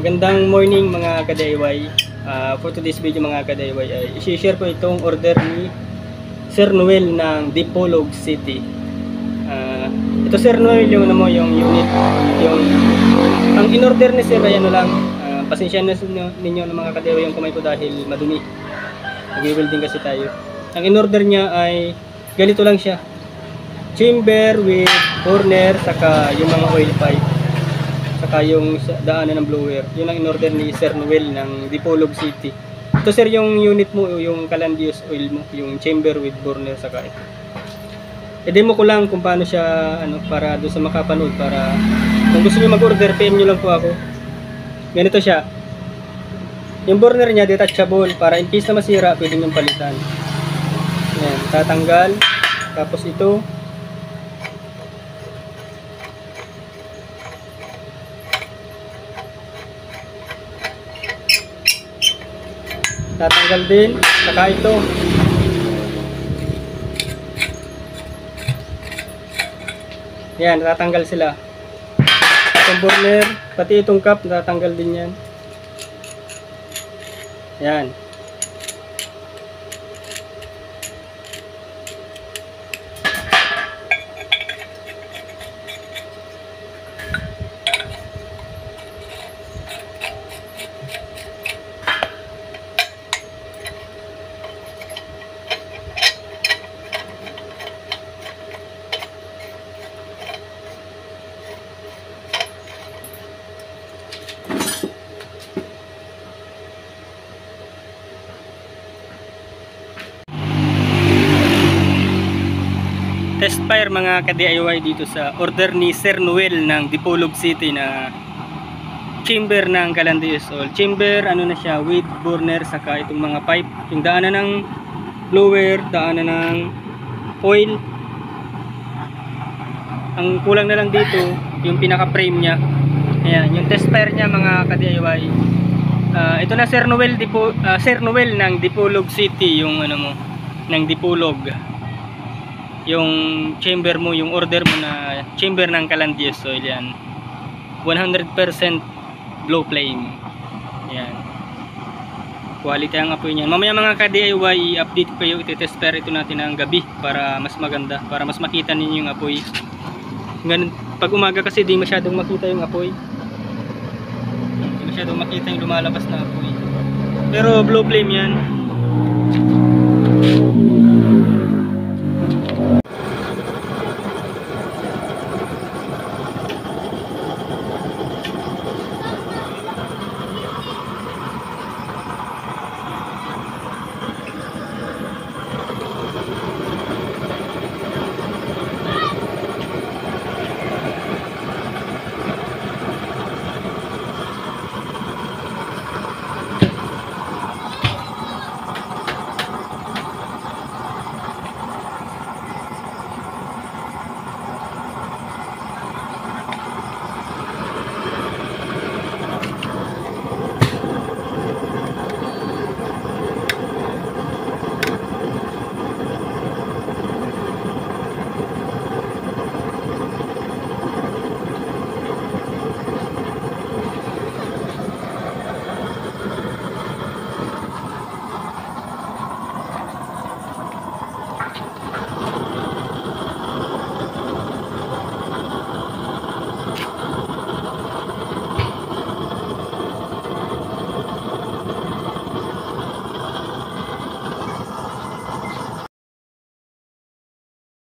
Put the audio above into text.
Magandang morning mga ka-DIY. For today's video mga ka-DIY ay i-share ko itong order ni Sir Noel ng Dipolog City. Ito Sir Noel yung yung unit, yung ang in-order ni Sir ay ano lang, pasensya na ninyo ng mga ka-DIY yung kamay ko dahil madumi. Nag-welding kasi tayo. Ang in-order niya ay ganito lang siya. Chamber with burner saka yung mga oil pipe. Saka yung daanan ng blower. Yun ang in-order ni Sir Noel ng Dipolog City. Ito sir yung unit mo, yung Calandios oil mo, yung chamber with burner saka ito. I-demo ko lang kung paano siya para doon sa makapanood, para kung gusto niyo mag-order, PM niyo lang po ako. Ganito siya. Yung burner niya detachable para in case na masira, pwede niyong palitan. Yan, tatanggal. Tapos ito tatanggal din, saka ito yan, tatanggal sila itong burner, pati itong cup tatanggal din yan. Yan, test fire mga ka-DIY dito sa order ni Sir Noel ng Dipolog City na chamber ng Calandios oil. Chamber na siya with burner saka itong mga pipe, yung daanan ng blower, daanan ng oil. Ang kulang na lang dito yung pinaka frame nya. Ayan, yung test fire nya mga ka-DIY. Ito na Sir Noel ng Dipolog City, yung mo ng Dipolog, yung chamber mo, yung order mo na chamber ng Calandios oil. Yan, 100% low flame. Yan, quality ang apoy niyan. Mamaya mga ka-DIY i-update ko yung i-test fire ito natin ng gabi para mas maganda, para mas makita ninyo yung apoy. Ganun, pag umaga kasi di masyadong makita yung apoy, di masyadong makita yung lumalabas na apoy, pero low flame yan.